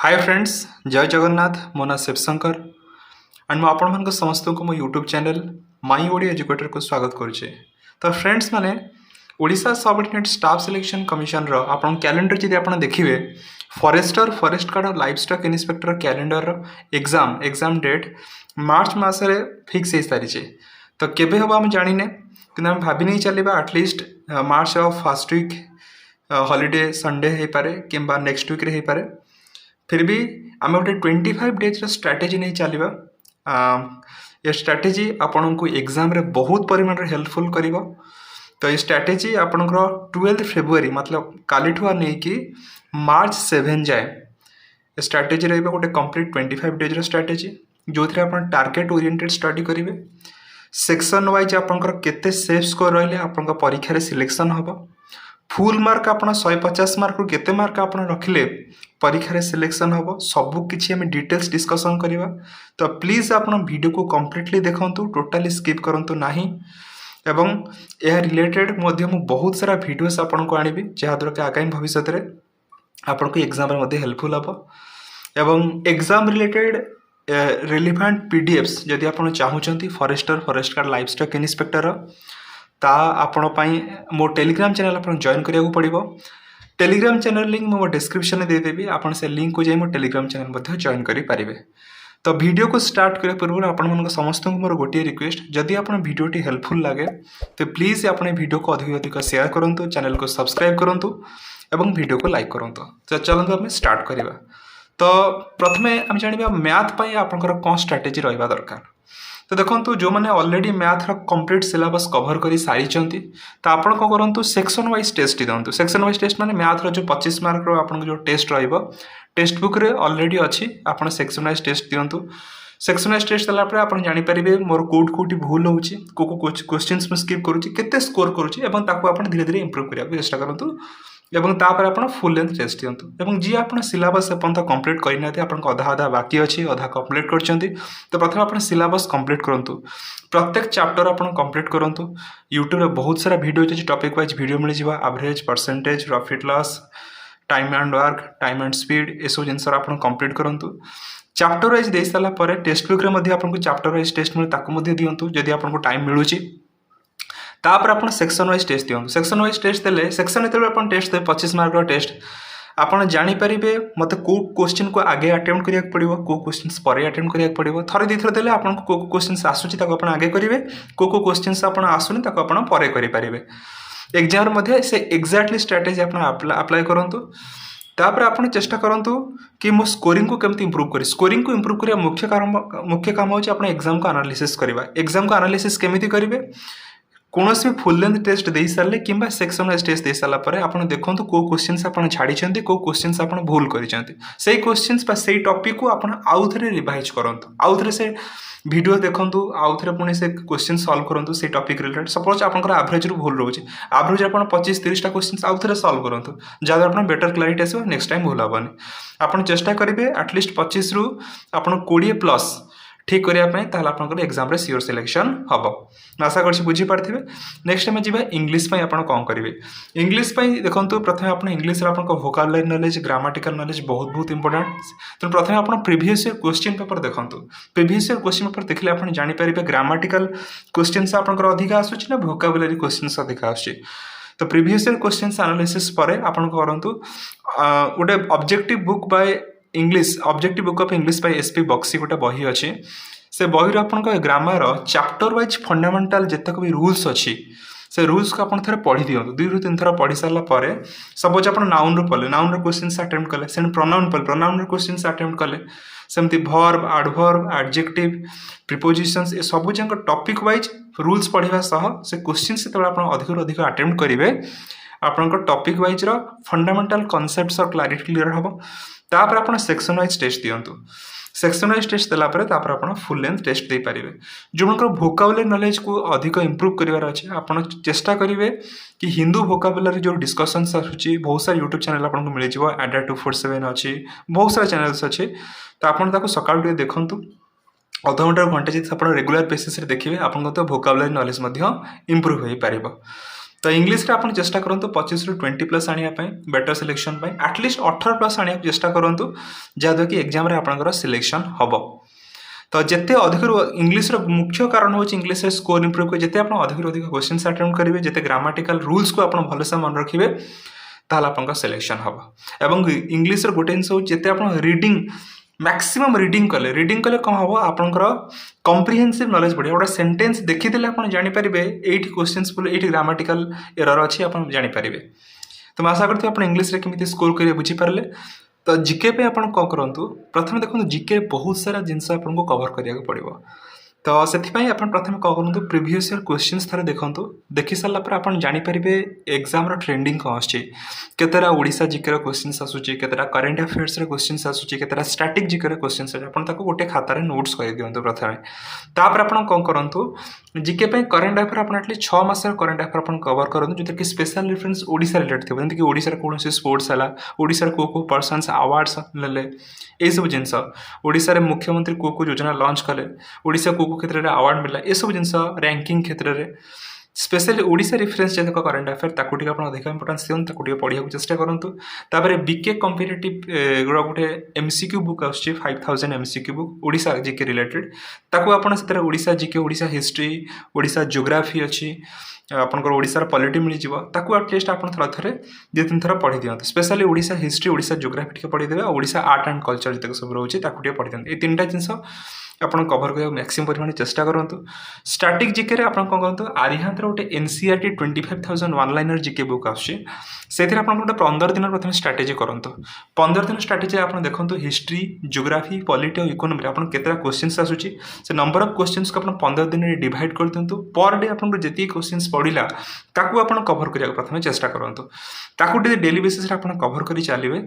Hi friends, जय जगन्नाथ। मो ना शिवशंकर एंड मु आपण मान समस्त को मो YouTube channel my OD educator को स्वागत करुचे। तो फ्रेंड्स माने Odisha subordinate staff selection commission रो आपण कैलेंडर जदि आपण देखिबे फॉरेस्टर फॉरेस्ट गार्ड और livestock inspector calendar exam date March मासरे फिक्स हो सारी। तो केबे हम आम जानिने कि आम भाभी नहीं चलवा at least March first week holiday Sunday हो पारे कि नेक्स्ट वीक रे हो पारे। फिर भी आम गोटे 25 डेज स्ट्राटेजी नहीं चलवा। ये स्ट्राटेजी आपण को एग्जाम रे बहुत परिमाण हेल्पफुल करिवो। तो ये स्ट्राटेजी आपणकर 12 फेब्रुआरी मतलब काली ठुआ नहीं कि मार्च 7 जाए स्ट्राटेजी रही गोटे कंप्लीट 25 डेज स्ट्राटेजी जो थे आप टार्गेट ओरिएंटेड स्टडी करेंगे। सेक्शन वाइज आपंकर केते सेफ स्कोर रहिले आपंकर परीक्षा रे सिलेक्शन हम। फुल मार्क आप 150 मार्क रु केते मार्क आप रखिले परीक्षा रे सिलेक्शन हम। सबू किछि हमें डिटेल्स डिस्कशन करवा। तो प्लीज आप वीडियो को कंप्लीटली देखंतु, टोटाली स्किप करंतु नाही। एवं यह रिलेटेड मध्य मु बहुत सारा वीडियोस आपन को आनिबी जहाद्वारा कि आगामी भविष्य रे आपन को एग्जाम रे मध्ये हेल्पफुल हबो। एवं एग्जाम रिलेटेड रिलेवेंट पीडीएफ्स जदि आप चाहूँगी forester forest guard livestock inspector ता आपण मो टेलीग्राम चैनल आप जॉइन करिया पड़ो। टेलीग्राम चैनल लिंक मो डिस्क्रिप्शन में देदेवी, आपन से लिंक को जाई मो टेलीग्राम चैनल मध्ये जॉइन करि पारिबे। तो वीडियो को स्टार्ट करने पूर्व आपण समस्त मोर गोटे रिक्वेस्ट, जदि आप वीडियोटी हेल्पफुल लगे तो प्लीज अपने वीडियो को अधिक अधिक शेयर करूँ, चैनल को सब्सक्राइब करूँ एवं वीडियो को लाइक करूँ। तो चलते आम स्टार्ट करवा। तो प्रथमे आम जाना मैथ पाई आपंकर कौन स्ट्राटेजी रहा दरकार। तो देखो जो मैंने already math complete syllabus cover कर सारी तो आप कौन करूँ सेक्शन वाइज टेस्ट दिंतु। सेक्शन वाइज टेस्ट माने मैथ जो 25 मार्क आपन जो टेस्ट रही टेक्स्ट बुक रे ऑलरेडी अच्छी आप सेक्शन वाइज टेस्ट दिंतु। सेक्शन वाइज टेस्ट देलापर आप जानीपारे मोर कौटी भूल होची को क्वेश्चन स्किप करुँची केते स्कोर करुँची आप धीरे धीरे इम्प्रूव करने चेष्टा करूँ। एवं तापर आप फुल लेंथ टेस्ट दिंतु। एवं जी आप सिलेबस एपर्यंत कंप्लीट करना अधा अधा बाकी अच्छी अधा कंप्लीट कर तो प्रथम आप सिलेबस कंप्लीट करूँ। प्रत्येक चैप्टर आप कंप्लीट करूँ। यूट्यूब में बहुत सारा वीडियो अच्छी टॉपिक वाइज वीडियो मिल जाए average percentage profit loss time and work time and speed ये सब जिनस आप कंप्लीट करूँ। चैप्टर वाइज दे सारापर टेक्स्ट बुक में आपको चैप्टर वाइज टेस्ट मिले दिंतु जदि आपको टाइम मिलूँ। तापर आप सेक्शन वाइज टेस्ट दिंतु। सेक्शन वाइज टेस्ट देले सेक्शन जो आप टेस्ट दे 25 मार्क टेस्ट आपड़ जानीपारे मत को क्वेश्चन को आगे अटेम्प्ट करिया पड़ो को क्वेश्चन पर अटेम्प्ट करिया पड़ो। थरे दी थर देले आपको को क्वेश्चन आसूची आप आगे करेंगे को क्वेश्चन आप आसुनी आप पर करेंगे। एग्जाम मध्ये से एक्जाक्टली स्ट्राटेजी आप अप्लाई करूँ। तापर आप चेष्टा करूँ कि मो स्कोरिंग को केमती इंप्रूव करी। स्कोरिंग को इंप्रूव करिया मुख्य काम होची आपण एग्जाम को एनालिसिस करवा। एग्जाम को एनालिसिस केमिति करिवे कौन भी फुल लेंथ टेस्ट दे सारे कि सेक्शन वाइज टेस्ट दे सारापर आप देखो को क्वेश्चन आप छाड़ी को क्वेश्चन आप भूल कर क्वेश्चन से टॉपिक को आप आउ थे रिवाइज करूँ आउ थे से वीडियो देखूँ आउ थे पुणी से क्वेश्चन सॉल्व करूँ से टॉपिक रिलेटेड। सपोज आप एवरेज रू भूल रोचे एवरेज आप 25-30 क्वेश्चन आउ थे सॉल्व करूँ जहाँद्वारा आप बेटर क्लारिटी आसो नेक्स्ट टाइम भूल हेनी। आप चेष्टा करेंगे एटलिस्ट 25 रू आप 20+ ठीक करने आप एग्जाम रे सियोर सिलेक्शन हम। आशा कर बुझीपारे। नेक्स्ट टाइम जी इंग्लिश आप कौन करेंगे। इंग्लिश देखो प्रथम आप English vocabulary knowledge grammatical knowledge बहुत बहुत इंपोर्टेंट। तो प्रथम आप प्रीवियस ईयर क्वेश्चन पेपर देखो। प्रीवियस ईयर क्वेश्चन पेपर देखले आप जानीपारे ग्रामेटिकल क्वेश्चन आपंकर अधिक आसूँ ना वोकाबुलरी क्वेश्चन अधिक आसूँ। तो प्रीवियस ईयर क्वेश्चन एनालिसिस पर आप करूँ गोटे objective book by English objective book of English by SP Bakshi गोटे बही अच्छी से बही आप ग्रामर चैप्टर वाइज फंडामेंटल जितक भी रूल्स अच्छी से रूल्स को आप थे पढ़ी दिखाँ 2 ରୁ 3 थर पढ़ी सारापर सपोज आप नाउन रू पढ़े नाउन क्वेश्चन अटेम्प्ट कले से प्रोनाउन पढ़े प्रोनाउन क्वेश्चन अटेम्प्ट कले सेमती भर्ब एडवर्ब एडजेक्टिव प्रिपोजिशंस ये सब जाक टॉपिक वाइज रूल्स पढ़ा सह से क्वेश्चन से अधिक अधिक अटेम्प्ट करेंगे आपंकर टॉपिक वाइज फंडामेंटल कॉन्सेप्ट्स और क्लारिटी क्लियर हम। तापर आप सेक्शन वाइज टेस्ट दिंतु। सेक्शन वाइज टेस्ट देलापर आप फुल लेंथ टेस्ट दे पारे। जो वोकाबुलरी नॉलेज को अधिक इंप्रूव करार अच्छे आप चेष्टा करेंगे कि हिंदू वोकाबुलरी जो डिस्कसन आसूँ बहुत सारा यूट्यूब चैनल आपको मिल जाए एडा 247 अच्छी बहुत सारा चैनल्स अच्छे। तो आपको सकाल टे देखूँ अध घंटे घंटे जी आप रेगुलर बेसिस देखिए आपको तो वोकाबुलरी नॉलेज इंप्रूव हो पार। तो इंग्लिश रे आपण चेष्टा करंतु 25 रु 20 प्लस आनिया पय बेटर सिलेक्शन पय एटलीस्ट 18 प्लस आनिया चेष्टा करंतु जादो कि एग्जाम रे आपनकर सिलेक्शन हबो। तो जिते अधिक इंग्लिश रो मुख्य कारण होची इंग्लिश रे स्कोर इंप्रूव को जिते आपण अधिक अधिक क्वेश्चंस अटेम्प्ट करिवे जिते ग्रामेटिकल रूल्स को आपण भले से मन रखिवे ताला आपनका सिलेक्शन हबो। एवं इंग्लिश रो गोटे जिंस जिते आपण रीडिंग मैक्सिमम रीडिंग कले कौन हम आपंकर कम्प्रिहेन्सिव नॉलेज बढ़िया गोटे सेंटेंस देखीदे आप जानीपारे ये क्वेश्चंस ये ग्रामेटिकल एरर अच्छी आप जानीपारे। तो मैं आशा करती हूँ आप इंग्लिश केमी स्कोर करेंगे बुझीपारे। तो जिके पे आप कौन करूँ प्रथम देखो जिके बहुत सारा जिनस आपको कवर करा पड़ो। तो से प्रथम कौन करूँ प्रीवियस ईयर क्वेश्चंस थे देखूँ देखी सारापर आप जानीपारे एग्जाम ट्रेंडिंग कौन आसरा ओडिशा जिके क्वेश्चंस आसूची केतरा करेन्ट अफेयर्स क्वेश्चंस आसूची केतरा स्टैटिक जिके क्वेश्चंस आप गोटे खातार नोट्स कर दिखाँ प्रथम। तापर आप कौन करूँ जिके करेन्ट अफेयर आप एटलिस्ट 6 मास करेन्ट अफेयर आप कवर करूँ जो कि स्पेशल रेफरेंस ओडिशा रिलेटेड थी जमीक ओडिशा कौन स्पोर्ट्स है ओडिशा को पर्सन्स अवार्ड्स ले यही सब जिनस ओडिशा रे मुख्यमंत्री को योजना लॉन्च कले ओडिशा को क्षेत्र में अवार्ड मिला ये सब जिनस रैंकिंग क्षेत्र में स्पेशली ओडिशा रेफरेंस जैसे करेन्ट अफेयर ताकू टिके आपण अधिक इंपोर्टेंस दियंतु ताकू टिके पढ़िया चेष्टा करंतु। तापर बीके कॉम्पिटिटिव गोटे एमसीक्यू बुक आछे 5000 MCQ book Odisha GK related ताकू आपण सेतरे Odisha GK Odisha history Odisha geography अच्छी आपनकर ओडिशार पॉलिटी मिल जिवो ताकू एटलीस्ट आपण थोड़ा थरे दो तीन थरा पढ़ी दियंतु। Specially Odisha history Odisha geography टिके पढ़ी देबे ओडिशा आर्ट एंड कल्चर जतक सब रहउची ताकू टिके पढ़ी दियंतु। ए तीनटा जिंस आपन कवर करने मैक्सिमम परिमाण चेष्टा करूँ। स्टैटिक जिके रे आपन कहतु आरिहांत गोटे एनसीईआरटी 25000 वन लाइनर जिके बुक आछे से गोटे 15 दिन प्रथम स्ट्राटेजी करूँ। 15 दिन स्ट्राटेजी आप देखो हिस्ट्री जियोग्राफी पॉलिटी और इकोनॉमी आपन केतरा क्वेश्चंस आसूची से नंबर ऑफ क्वेश्चंस को आपन 15 दिन में डिवाइड कर दियंतु। पर डे आपन जति क्वेश्चंस पढ़िला ताकू आपन कवर करिया प्रथम चेष्टा करंतु ताकू डेली बेसिस रे आपन कवर करी चलिबे।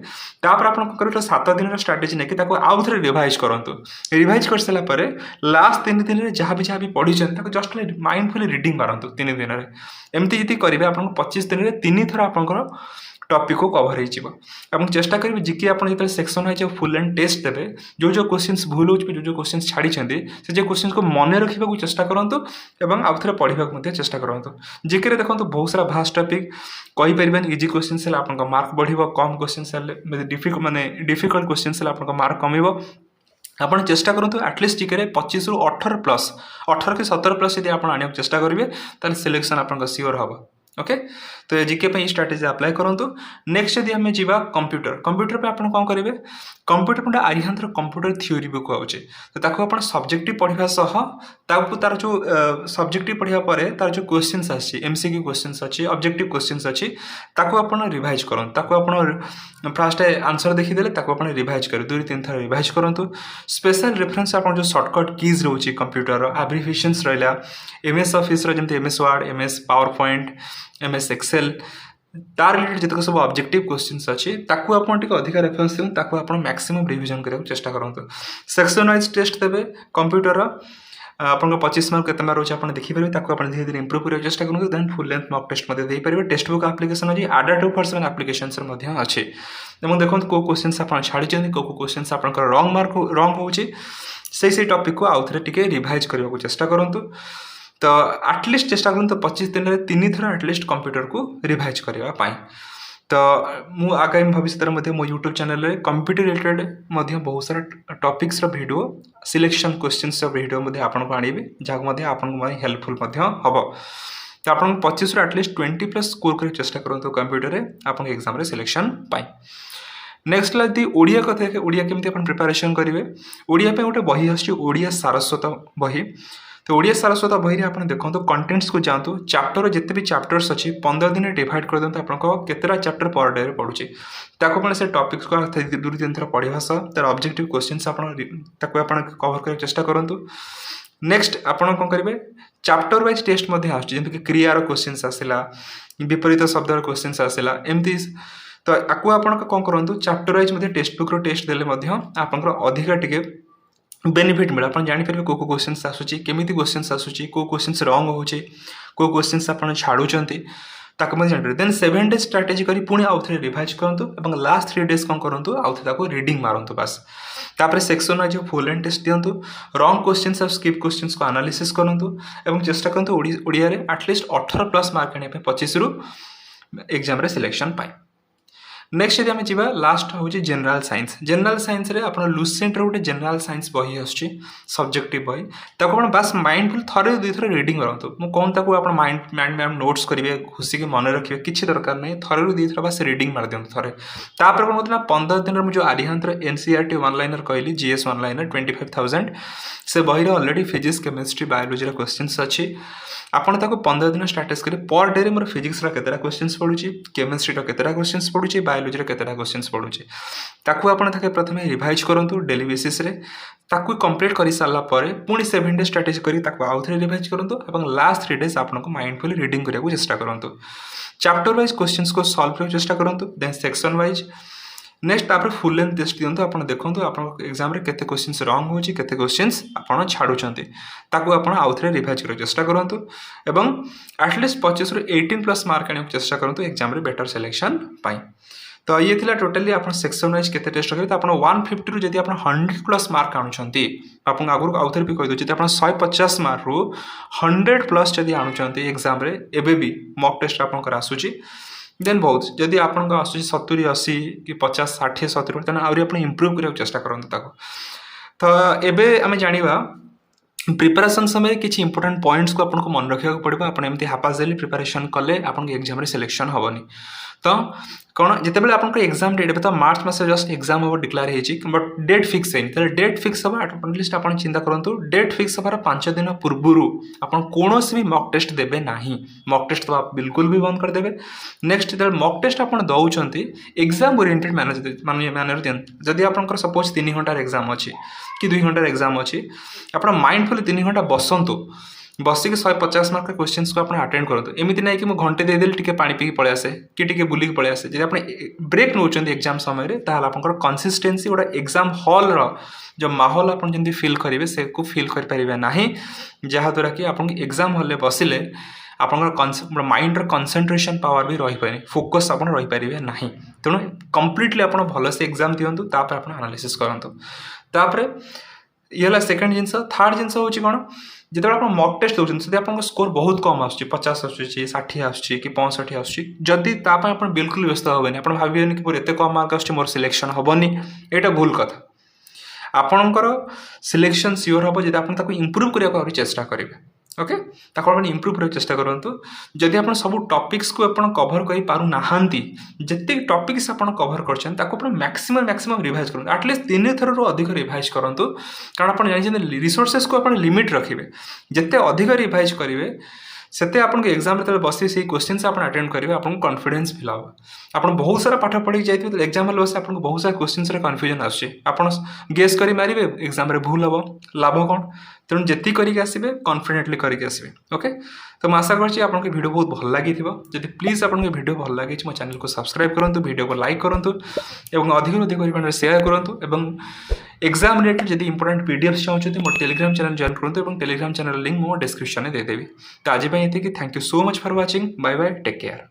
तापर आपन करियो 7 दिन रो स्ट्रेटजी नेकी ताकू आउ थरे रिवाइज करंतु। रिवाइज कर सला परे लास्ट 3 दिन रे जहां भी पढ़ी छन ताकू जस्ट माइंडफुली रीडिंग मारंतु 3 दिन रे। एमती जति करिवे आपन 25 दिन रे 3 थरा आपन टॉपिक को कवर हो चेष्टा करेंगे जिके आप section wise full and test देवे जो क्वेश्चंस भूल हो जो क्वेश्चंस छाड़ी से जो क्वेश्चन को मन रखा चेष्टा करूँ और आउ थे पढ़ा चेष्टा करूँ। जिके देखो बहुत सारा भास्ट टॉपिक कहीपर इजी क्वेश्चंस आप मार्क बढ़ो कम क्वेश्चंस माने डिफिकल्ट क्वेश्चंस आप मार्क कम आप चेष्टा करूँ एटलिस्ट जिके 25 रु 18 प्लस 18 कि 17 प्लस यदि आप आने चेष्टा करेंगे ताले सिलेक्शन आप सियोर हम। ओके तो जिके पे स्ट्रेटेजी अप्लाई करूँ। नेक्स्ट यदि आम जा कंप्यूटर पे आप कौन करेंगे कंप्यूटर पे आरिहांत कंप्यूटर थ्योरी बुक आउचे तो ताको आप सब्जेक्टिव पढ़ा सह तार जो सब्जेक्टिव पढ़ा पर तार जो क्वेश्चंस आछि एमसीक्यू क्वेश्चंस अच्छी ऑब्जेक्टिव क्वेश्चंस अच्छी ताको आप रिवाइज करूँ ताको आप फास्ट आंसर देखीदे ताको आप रिवाइज कर 2-3 थर रिवाइज करूँ। स्पेशल रेफरेंस आप जो शॉर्टकट कीज रोचे कंप्यूटर एब्रिविएशंस रहा एमएस ऑफिस जमी MS Word MS PowerPoint MS Excel तार रिलेटेड जितक सब ऑब्जेक्टिव क्वेश्चंस अच्छी ताकू आप अधिक रेफरेंस दिखाँ ताकू आप मैक्सिमम रिविजन करने चेष्टा करूँ। सेक्शन वाइज टेस्ट देवे कंप्यूटर आपको 25 मार्क केतना रोचे आप देखिपारे ताकू आप धीरे धीरे इंप्रूव करने चेष्टा करूँ। Then full length mock test दे पारे टेक्स्ट बुक एप्लिकेशन अच्छी आडा 2% एप्लिकेशंस अच्छे देखो को क्वेश्चंस आप छाड़ी को क्वेश्चंस आप रंग हो टॉपिक को आउ थे टिके रिवाइज करने को चेष्टा करूँ। तो एटलिस्ट चेष्टा करूँ तो 25 दिन में 3 थर एटलिस्ट कंप्यूटर को रिवाइज करने। तो मु आगामी भविष्य में मो यूट्यूब चैनल रे कंप्यूटर रिलेटेड बहुत सारा topics video selection questions video आपको आनिबे जहाँ आपको हेल्पफुल हम। तो आप 25 एटलिस्ट 20 प्लस स्कोर कर चेष्टा करूँ कंप्यूटर रे आप एग्जाम रे सिलेक्शन पाई। नेक्स्ट यदि ओडिया कथा ओडिया केमती आप प्रिपरेशन करेंगे ओडिया पे गोटे बही आडिया सारस्वत बही। तो ओडिया सारस्वत बही आप देखो कंटेंट्स को जातु चैप्टर जिते भी चैप्टर्स अच्छी 15 दिन डिवाइड कर दिखाँ आपको केतरा चैप्टर पर डे पढ़ुचे ताको से टॉपिक्स को 2-3 थर पढ़ा सह तार ऑब्जेक्टिव क्वेश्चंस आप कवर करने चेष्टा करूँ। नेक्स्ट आप कौन करेंगे चैप्टर वाइज टेस्ट जमीक क्रियार क्वेश्चंस आसला विपरीत शब्द क्वेश्चंस आसला एमती तो आपको आप कौन करूँ chapter wise textbook test देले आप अधिक टिके बेनिफिट मिले आप जानीपर को क्वेश्चंस आसूची केमी क्वेश्चंस आसूची को क्वेश्चंस रंग होचे को क्वेश्चंस आप छाड़ुंट ताको मैं जानते देन 7 डेज स्ट्राटेजी करी पुणी आउ थे रिवाइज करंतु एवं लास्ट 3 डेज कौन करंतु आउ थे ताको रीडिंग मारंतु बस तापर section wise full and test दियंतु रॉन्ग क्वेश्चंस और स्किप क्वेश्चंस को एनालिसिस करंतु एवं चेष्टा करंतु ओडिया रे एटलीस्ट 18 प्लस मार्क आने पे 25 रु एग्जाम रे सिलेक्शन पाए नेक्स्ट यदि आम जी लास्ट हूँ जनरल साइंस रे आप लुसेंट रोटे जनरल साइंस बही आसुची सब्जेक्टिव बही ताको आप बस माइंडफुल थरे दुई थर रीडिंग करूँ मुझे कौन ताको आप माइंड नोट्स करेंगे घुसिक मन रखिए किसी दरकार नहीं थरे दुई थर बस रीडिंग मार दिखाँ थरे तापर कौन होता 15 दिन मुझे आर्यहांत एनसीईआरटी वन लाइनर कहली जीएस वन लाइनर 25,000 से बही already physics chemistry biology questions अच्छी आपन ताको 15 दिन स्टार्टेज करी पर डे रे मोर फिजिक्स रा केतेरा क्वेश्चंस पडुची केमिस्ट्री रा केतेरा क्वेश्चंस पडुची बायोलॉजी रा केतेरा क्वेश्चंस पडुची ताको आपन ताके प्रथमे रिवाइज करंतु डेली बेसिस रे ताको कंप्लीट करि सारला परे पुनी 7 डे स्ट्रेटजी करी ताको आउथरे रिवाइज करंतु एवं लास्ट 3 डेज आपन को माइंडफुली रीडिंग करिया को चेष्टा करंतु चैप्टर वाइज क्वेश्चंस को सॉल्व करने चेष्टा करंतु देन सेक्शन वाइज नेक्स्ट तापर फुल लेंथ टेस्ट दियंतु आपण देखंतु आपण एग्जाम रे केते क्वेश्चंस रॉन्ग होची केते क्वेश्चंस आपण छाडुचंती ताको आपण आउथरे रिवाइज कर चेष्टा करंतु एवं एटलीस्ट 25 रु 18 प्लस मार्क आने चेष्टा करंतु एग्जाम रे बेटर सिलेक्शन पाई तो ये थिला टोटली आपण सेक्शन वाइज केते टेस्ट करिवे तो आपण 150 रु जदी आपण 100 प्लस मार्क आनुचंती आपण आगुर आउथरे भी कहि दोची आपण 150 मार्क रु 100 प्लस जदी आनुचंती एग्जाम रे एबे भी मॉक टेस्ट आपण कर आसुची देन बहुत जदि आपन को आसुची 70 80 कि 50 60 70 तने आउरी आपण इंप्रूव करिया चेष्टा करंतु ताको तो एबे आमे जानिबा प्रिपरेशन समय किसी इंपोर्टेंट पॉइंट्स को आपको मन रखा पड़ो आप एमती हापाजली प्रिपरेशन कले आपन एग्जाम रे सिलेक्शन हेनी तो कौन जितेबाला आपन एग्जाम डेट तो मार्च मास जस्ट एग्जाम हम डिक्लेयर होती बट डेट फिक्स है डेट फिक्स हम एटलिस्ट आप चिंता करूँ डेट फिक्स हमार 5 दिन पूर्वर आप कौन भी मॉक टेस्ट देवे ना मॉक टेस्ट तो आप बिल्कुल भी बंद करदे नेक्स्ट जो मॉक टेस्ट आप दौरान एग्जाम ओरिएंटेड मैनर दिखाते जदि आप सपोज 3 घंटार एग्जाम अच्छी कि 2 घंटार एग्जाम अच्छी आप माइंडफुल 3 घंटा बसतु बसिक 150 मार्क क्वेश्चंस को आपन अटेंड करतो एमिति नै कि मु घंटे दे देल टिके पानी पी पळे आसे कि टिके बुली पळे आसे जे आपन ब्रेक नोचंदी एग्जाम समय रे ताहाल आपनकर कंसिस्टेंसी ओडा एग्जाम हॉल रो जो माहौल आपन जंदी फील करिवे से को फील कर परिबे नाही जहा द्वारा कि आपन एग्जाम हॉल ले बसिले आपनकर माइंड रो कंसंट्रेशन पावर भी रही पानी फोकस आपन रही परिबे नाही तेणु कंप्लीटली आपन भलो से एग्जाम दियंतु तापर आपन एनालिसिस करंतु तापर ये सेकंड जिंस थर्ड जिंस होची कोन जिते आप मॉक टेस्ट दौरान से आप स्कोर बहुत कम आस 50 आसूँ 60 आसूँ कि 65 आसूँ जदि आप बिल्कुल व्यस्त हेनी आप भावे कि मोर एत कम मार्क आस मोर सिलेक्शन हेनी यहाँ भूल कथा आपणकर सिलेक्शन सियोर हम जब आप इम्प्रूव करने चेष्टा करेंगे ओके ताको आप इम्प्रूव करने चेष्टा करूँ जदि आप सब टॉपिक्स को आप कवर कर पारु नाहांती जिते टॉपिक्स आप कवर कर मैक्सिमम रिवाइज करूँ एटलिस्ट 3 थर अधिक रिवाइज करूँ कारण आप जानते रिसोर्सेस को आप लिमिट रखिए जिते अधिक रिवाइज करेंगे सेते आपन के एग्जाम रे बसी से क्वेश्चन से आप अटेंड करेंगे आपको कॉन्फिडेंस फिल हम आप बहुत सारा पाठ पढ़ी जाइए तो एग्जाम हल बस आपको बहुत सारा क्वेश्चन रे कन्फ्यूजन आप गेस करी मारे एग्जाम रे भूल हम लाभ कौन तेणु जी करके आसबे कॉन्फिडेंटली करके आसबे ओके तो मैं आशा करछि आपन के वीडियो बहुत भल लगी जदि प्लीज आपन के वीडियो भल लगी मो चैनल को सब्सक्राइब करंतु वीडियो को लाइक करंतु एवं अधिक परिमाण शेयर करंतु एवं एग्जाम रिलेटेड जदि इंपोर्टेंट पीडीएफ चाहते मोर टेलीग्राम चैनल जॉइन करंतु एवं टेलीग्राम चैनल लिंक मो डिस्क्रिप्शन में देदेवी तो आज ये thank you so much for watching bye bye take care.